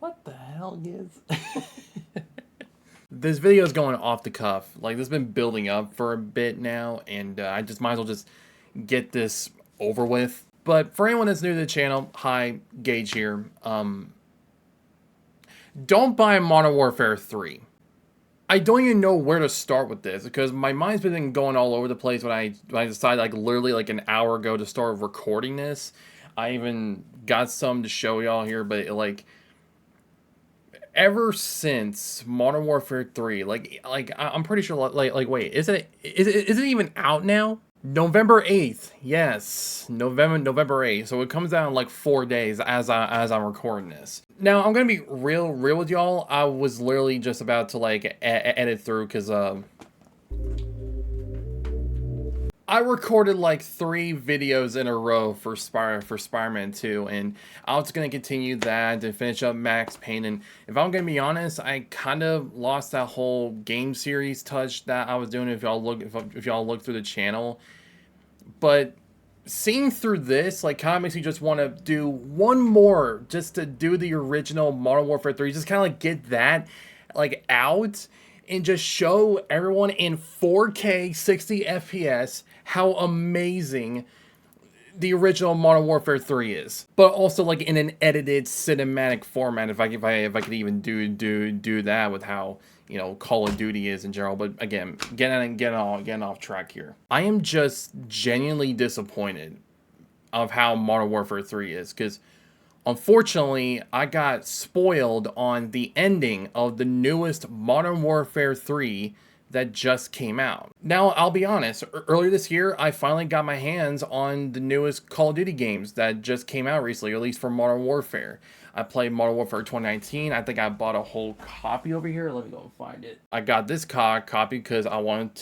What the hell is? This video is going off the cuff. Like, this has been building up for a bit now, and I just might as well just get this over with. But for anyone that's new to the channel, hi, Gage here. Don't buy Modern Warfare 3. I don't even know where to start with this because my mind's been going all over the place when I decided, like, literally like an hour ago to start recording this. I even got some to show y'all here, but like, ever since Modern Warfare 3, I'm pretty sure, wait, is it even out now? November 8th, yes, November 8th. So it comes out in like 4 days as I'm recording this. Now I'm gonna be real with y'all. I was literally just about to like edit through because I recorded like 3 videos in a row for Spider-Man 2, and I was gonna continue that and finish up Max Payne. And if I'm gonna be honest, I kind of lost that whole game series touch that I was doing. If y'all look through the channel, but seeing through this like kind of makes me just want to do one more, just to do the original Modern Warfare 3, just kind of like get that like out and just show everyone in 4K 60 FPS how amazing the original Modern Warfare 3 is, but also like in an edited cinematic format. If I could even do that with how, you know, Call of Duty is in general. But again, getting off track here. I am just genuinely disappointed of how Modern Warfare 3 is, because unfortunately I got spoiled on the ending of the newest Modern Warfare 3 that just came out. Now, I'll be honest, earlier this year, I finally got my hands on the newest Call of Duty games that just came out recently, or at least for Modern Warfare. I played Modern Warfare 2019. I think I bought a whole copy over here. Let me go and find it. I got this copy because I wanted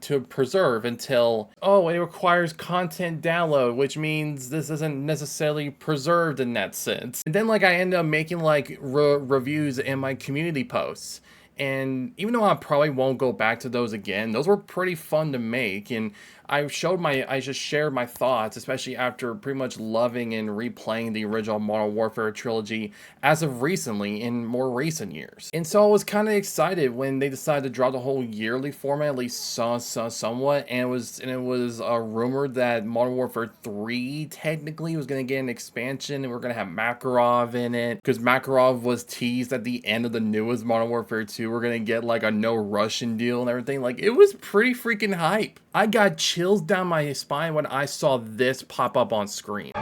to preserve until, oh, it requires content download, which means this isn't necessarily preserved in that sense. And then like I ended up making like reviews in my community posts. And even though I probably won't go back to those again, those were pretty fun to make. And I just shared my thoughts, especially after pretty much loving and replaying the original Modern Warfare trilogy as of recently, in more recent years. And so I was kind of excited when they decided to drop the whole yearly format, at least somewhat. And it was rumored that Modern Warfare 3 technically was going to get an expansion, and we're going to have Makarov in it, because Makarov was teased at the end of the newest Modern Warfare 2. We're going to get like a no Russian deal and everything. Like, it was pretty freaking hype. I got chills down my spine when I saw this pop up on screen.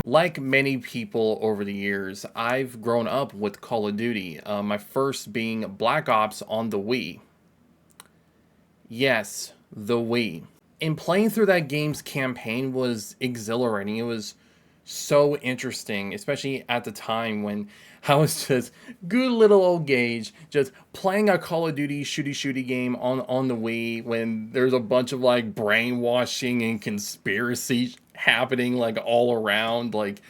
Like many people over the years, I've grown up with Call of Duty, my first being Black Ops on the Wii. Yes, the Wii. And playing through that game's campaign was exhilarating. It was so interesting, especially at the time when I was just good little old Gage, just playing a Call of Duty shooty game on the Wii, when there's a bunch of like brainwashing and conspiracy happening like all around. Like,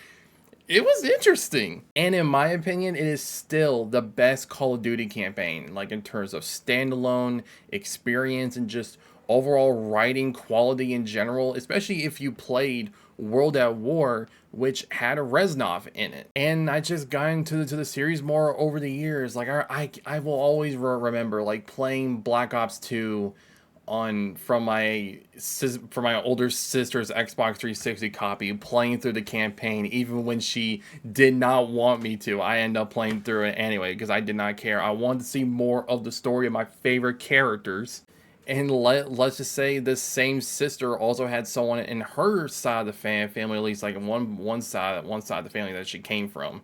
it was interesting. And in my opinion, it is still the best Call of Duty campaign, like in terms of standalone experience and just overall writing quality in general, especially if you played World at War, which had a Reznov in it. And I just got into the series more over the years. Like, I will always remember like playing Black Ops 2 from my older sister's Xbox 360 copy, playing through the campaign even when she did not want me to. I ended up playing through it anyway because I did not care. I wanted to see more of the story of my favorite characters. And let's just say this same sister also had someone in her side of the family, at least like one side of the family that she came from,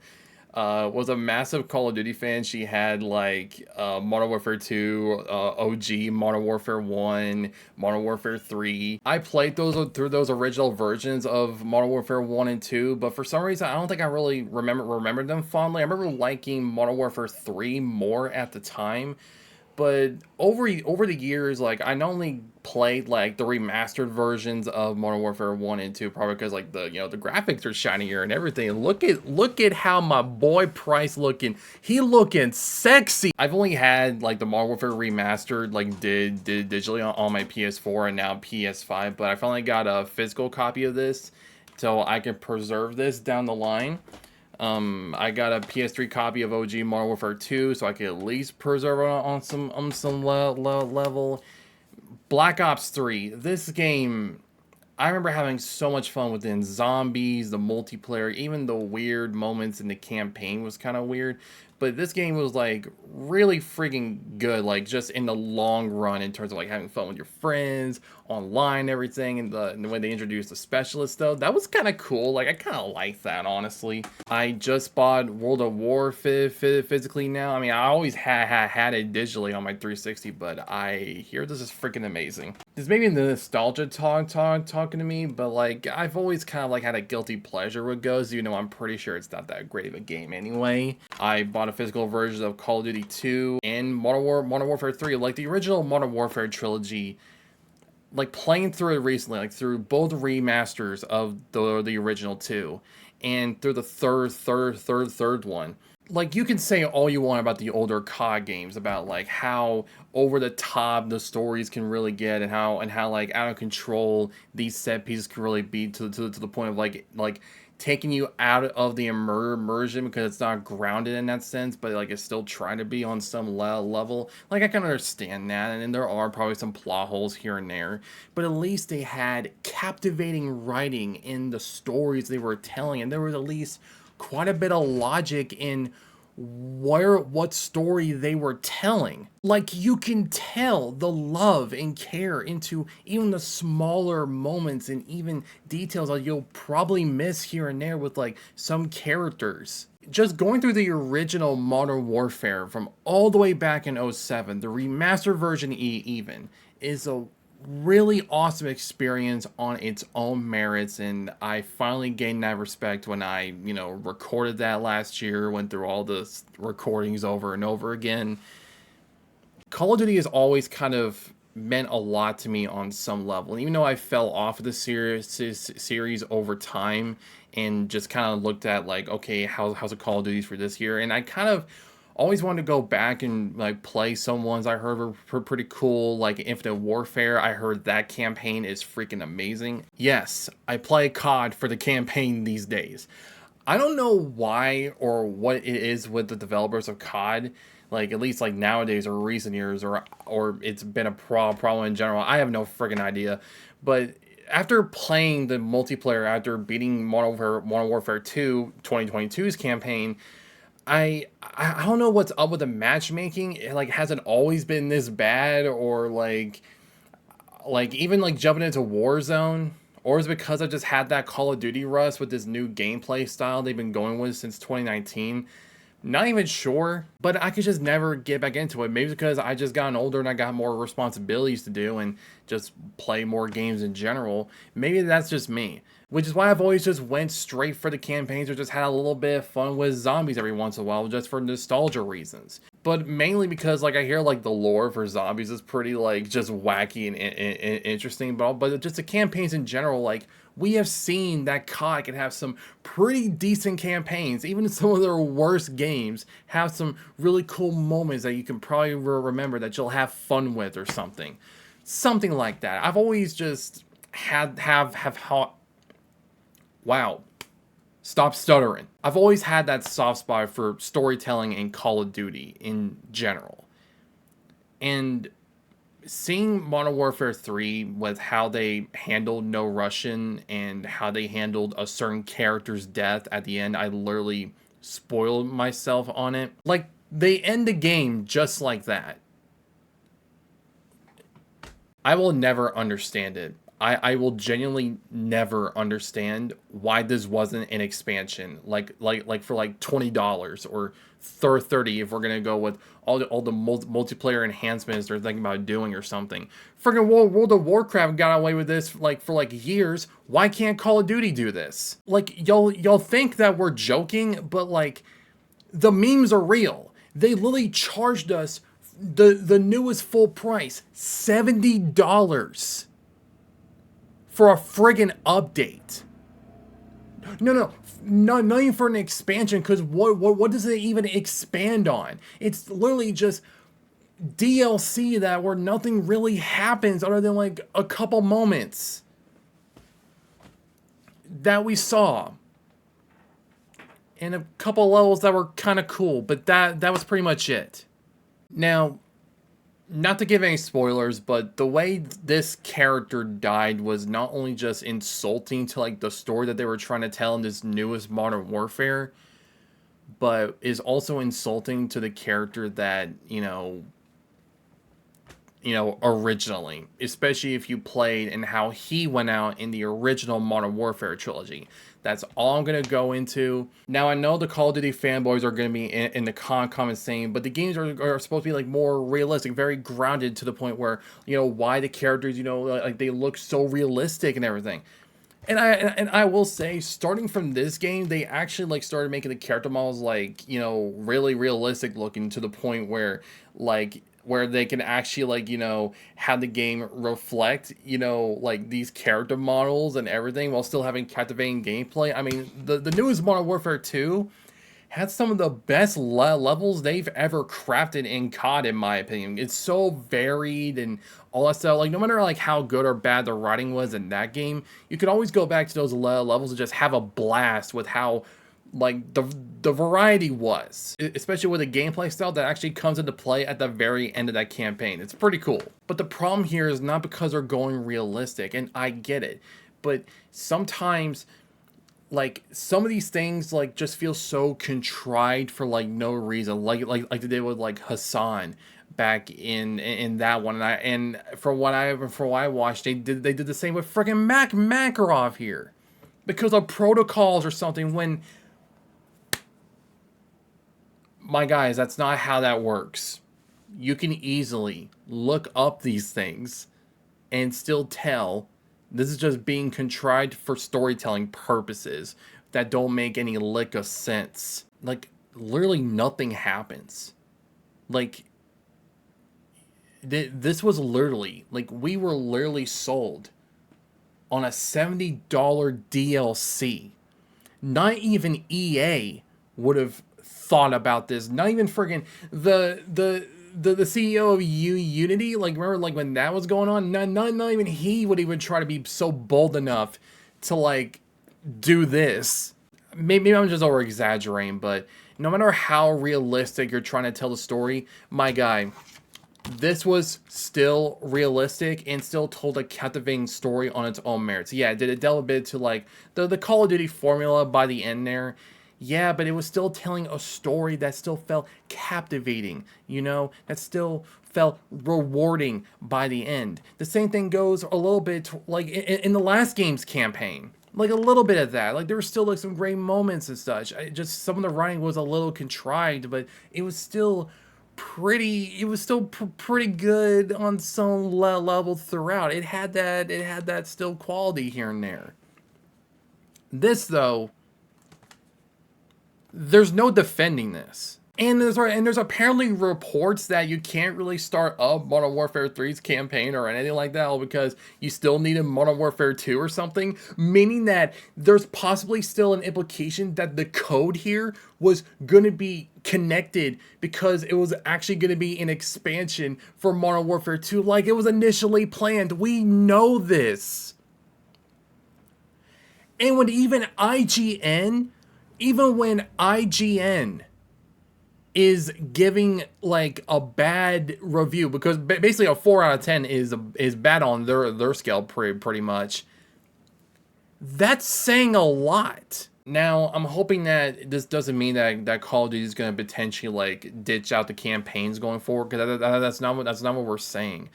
was a massive Call of Duty fan. She had like Modern Warfare 2, OG, Modern Warfare 1, Modern Warfare 3. I played through those original versions of Modern Warfare 1 and 2, but for some reason I don't think I really remember them fondly. I remember liking Modern Warfare 3 more at the time. But over the years, like I not only played like the remastered versions of Modern Warfare 1 and 2, probably because like the the graphics are shinier and everything. Look at how my boy Price looking. He looking sexy. I've only had like the Modern Warfare remastered like did digitally on my PS4 and now PS5, but I finally got a physical copy of this so I can preserve this down the line. I got a PS3 copy of OG Modern Warfare 2, so I could at least preserve it on some level. Black Ops 3. This game, I remember having so much fun within zombies, the multiplayer, even the weird moments in the campaign was kind of weird. But this game was like really freaking good, like just in the long run in terms of like having fun with your friends, online, everything, and the way they introduced the specialists though. That was kind of cool. Like I kind of like that, honestly. I just bought World of War physically now. I mean, I always had it digitally on my 360, but I hear this is freaking amazing. This may be the nostalgia talking to me, but like I've always kind of like had a guilty pleasure with Ghost, even though I'm pretty sure it's not that great of a game anyway. I bought a physical version of Call of Duty 2 and Modern Warfare 3, like the original Modern Warfare trilogy. Like playing through it recently, like through both remasters of the original two, and through the third one. Like you can say all you want about the older COD games, about like how over the top the stories can really get, and how like out of control these set pieces can really be to the point of like taking you out of the immersion because it's not grounded in that sense, but like it's still trying to be on some level. Like I can understand that, and there are probably some plot holes here and there, but at least they had captivating writing in the stories they were telling, and there was at least quite a bit of logic in what story they were telling. Like you can tell the love and care into even the smaller moments and even details that you'll probably miss here and there with like some characters. Just going through the original Modern Warfare from all the way back in 07, the remastered version even, is a really awesome experience on its own merits, and I finally gained that respect when I, recorded that last year, went through all the recordings over and over again. Call of Duty has always kind of meant a lot to me on some level, and even though I fell off of the series over time and just kind of looked at like, okay, how's the Call of Duty for this year, and I kind of always wanted to go back and like play some ones I heard were pretty cool, like Infinite Warfare. I heard that campaign is freaking amazing. Yes, I play COD for the campaign these days. I don't know why or what it is with the developers of COD, like at least like nowadays or recent years, or it's been a problem in general. I have no freaking idea, but after playing the multiplayer, after beating Modern Warfare 2 2022's campaign, I don't know what's up with the matchmaking. It like hasn't always been this bad, or like even like jumping into Warzone, or is it because I just had that Call of Duty rust with this new gameplay style they've been going with since 2019? Not even sure, but I could just never get back into it. Maybe because I just gotten older and I got more responsibilities to do and just play more games in general. Maybe that's just me. Which is why I've always just went straight for the campaigns, or just had a little bit of fun with zombies every once in a while, just for nostalgia reasons. But mainly because like I hear like the lore for zombies is pretty like just wacky and interesting, but just the campaigns in general, like we have seen that COD can have some pretty decent campaigns, even some of their worst games have some really cool moments that you can probably remember that you'll have fun with or something like that. I've always just wow. Stop stuttering. I've always had that soft spot for storytelling in Call of Duty in general. And seeing Modern Warfare 3 with how they handled No Russian and how they handled a certain character's death at the end, I literally spoiled myself on it. Like, they end the game just like that. I will never understand it. I will genuinely never understand why this wasn't an expansion, like for like $20 or $30 if we're gonna go with all the multiplayer enhancements they're thinking about doing or something. Freaking World of Warcraft got away with this like for like years. Why can't Call of Duty do this? Like y'all think that we're joking, but like the memes are real. They literally charged us The newest full price, $70 for a friggin' update. No, not even for an expansion, because what does it even expand on? It's literally just DLC that where nothing really happens other than like a couple moments that we saw. And a couple levels that were kind of cool, but that was pretty much it. Now, not to give any spoilers, but the way this character died was not only just insulting to like the story that they were trying to tell in this newest Modern Warfare, but is also insulting to the character that, originally, especially if you played and how he went out in the original Modern Warfare trilogy. That's all I'm going to go into. Now, I know the Call of Duty fanboys are going to be in the comments saying, but the games are supposed to be like more realistic, very grounded to the point where, why the characters, like they look so realistic and everything. And I will say, starting from this game, they actually like started making the character models like, really realistic looking to the point where where they can actually like, have the game reflect, like these character models and everything while still having captivating gameplay. I mean, the newest Modern Warfare 2 had some of the best levels they've ever crafted in COD, in my opinion. It's so varied and all that stuff. Like, no matter like how good or bad the writing was in that game, you could always go back to those levels and just have a blast with how like the variety was, especially with a gameplay style that actually comes into play at the very end of that campaign. It's pretty cool. But the problem here is not because they're going realistic, and I get it, but sometimes like some of these things like just feel so contrived for like no reason, like they did with like Hassan back in that one. And from what I watched, they did the same with freaking Makarov here because of protocols or something. When, my guys, that's not how that works. You can easily look up these things and still tell this is just being contrived for storytelling purposes that don't make any lick of sense. Like, literally nothing happens. Like, this was literally, like, we were literally sold on a $70 DLC. Not even EA would have thought about this. Not even friggin' the CEO of Unity, like, remember like when that was going on? Not even he would even try to be so bold enough to like do this. Maybe I'm just over exaggerating, but no matter how realistic you're trying to tell the story, my guy, this was still realistic and still told a captivating story on its own merits. Yeah, did it delve a bit to like the Call of Duty formula by the end there? Yeah, but it was still telling a story that still felt captivating, that still felt rewarding by the end. The same thing goes a little bit like in the last game's campaign. Like a little bit of that. Like there were still like some great moments and such. Just some of the writing was a little contrived, but it was still pretty good on some level throughout. It had that still quality here and there. This though, there's no defending this. And there's apparently reports that you can't really start up Modern Warfare 3's campaign or anything like that because you still need a Modern Warfare 2 or something, meaning that there's possibly still an implication that the code here was going to be connected because it was actually going to be an expansion for Modern Warfare 2 like it was initially planned. We know this. And when even when IGN is giving like a bad review, because basically a 4 out of 10 is bad on their scale pretty much, that's saying a lot. Now, I'm hoping that this doesn't mean that Call of Duty is going to potentially like ditch out the campaigns going forward, because that's not what we're saying.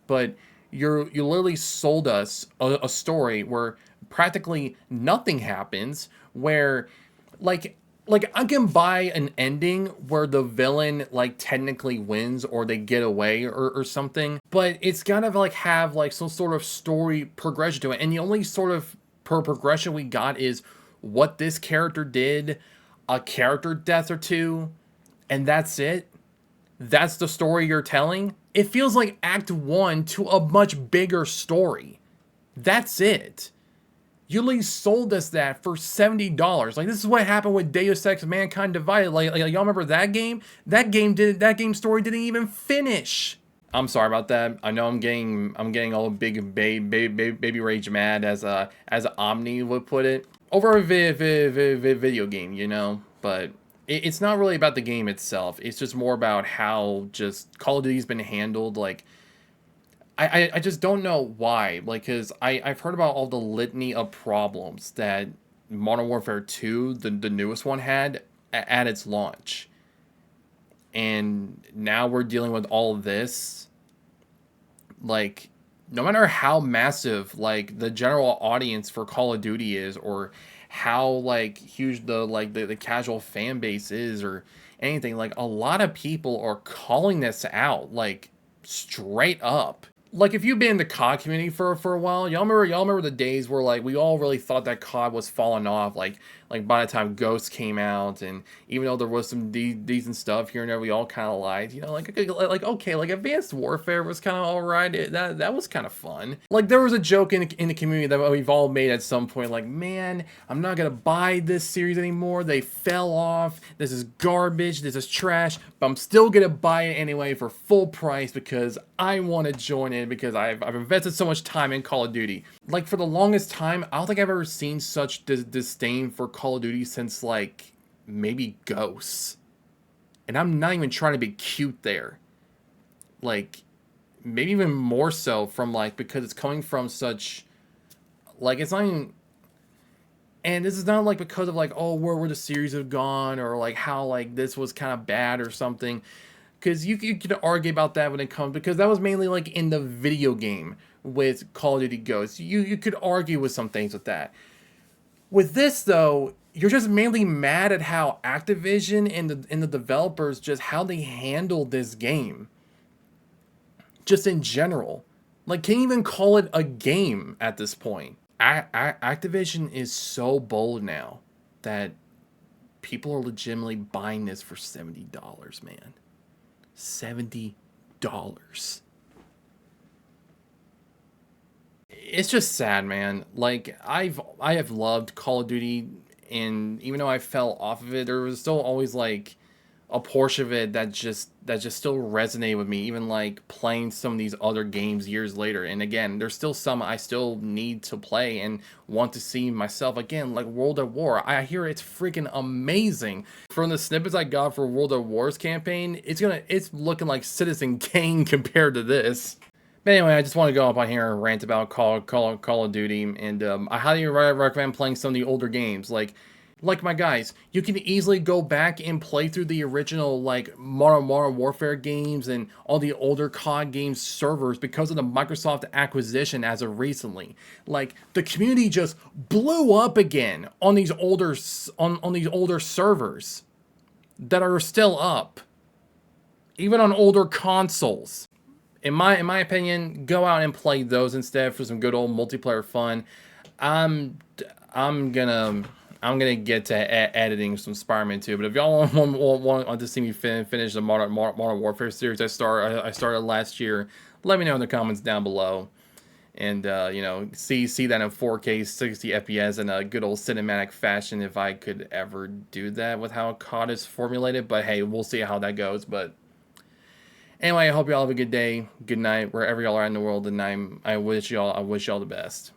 But you literally sold us a story where practically nothing happens, where like I can buy an ending where the villain like technically wins or they get away or something, but it's gotta like have like some sort of story progression to it. And the only sort of progression we got is what this character did, a character death or two, and that's it. that's the story you're telling. It feels like Act 1 to a much bigger story. That's it. You at least sold us that for $70. Like, this is what happened with Deus Ex Mankind Divided. Like y'all remember that game? That game story didn't even finish. I'm sorry about that. I know I'm getting all big baby rage mad, as Omni would put it, over a video game, you know. But it's not really about the game itself. It's just more about how just Call of Duty's been handled. Like, I just don't know why. Like, because I've heard about all the litany of problems that Modern Warfare 2, the newest one, had at its launch. And now we're dealing with all of this. Like, no matter how massive, like, the general audience for Call of Duty is, or how, like, huge the casual fan base is, or anything, like, a lot of people are calling this out, like, straight up. Like, if you've been in the COD community for a while, y'all remember the days where, like, we all really thought that COD was falling off, like by the time Ghost came out, and even though there was some decent stuff here and there, we all kind of lied, you know, like okay, like Advanced Warfare was kind of alright, that was kind of fun. Like, there was a joke in the community that we've all made at some point, like, man, I'm not gonna buy this series anymore, they fell off, this is garbage, this is trash, but I'm still gonna buy it anyway for full price because I want to join in, because I've invested so much time in Call of Duty. Like, for the longest time, I don't think I've ever seen such disdain for Call of Duty since, like, maybe Ghosts. And I'm not even trying to be cute there. Like, maybe even more so from, like, because it's coming from such, like, it's not even, and this is not, like, because of, like, oh, where the series have gone, or, like, how, like, this was kind of bad or something. Because you could argue about that when it comes, because that was mainly, like, in the video game with Call of Duty Ghosts. You could argue with some things with that. With this, though, you're just mainly mad at how Activision and the developers, just how they handled this game. Just in general. Like, can't even call it a game at this point. Activision is so bold now that people are legitimately buying this for $70, man. $70. It's just sad, man. Like, I have loved Call of Duty, and even though I fell off of it, there was still always, like, a portion of it that just still resonated with me, even, like, playing some of these other games years later. And again, there's still some I still need to play and want to see myself again, like World at War. I hear it's freaking amazing. From the snippets I got for World at War's campaign, it's looking like Citizen Kane compared to this. But anyway, I just want to go up on here and rant about Call of Duty, and I highly recommend playing some of the older games. Like my guys, you can easily go back and play through the original, like, Modern Warfare games and all the older COD games servers because of the Microsoft acquisition as of recently. Like, the community just blew up again on these older servers that are still up, even on older consoles. In my opinion, go out and play those instead for some good old multiplayer fun. I'm gonna get to editing some Spider-Man 2, but if y'all want to see me finish the Modern Warfare series I started last year, let me know in the comments down below. And you know, see that in 4K 60 FPS in a good old cinematic fashion, if I could ever do that with how COD is formulated. But hey, we'll see how that goes. But anyway, I hope y'all have a good day, good night, wherever y'all are in the world, and I wish y'all the best.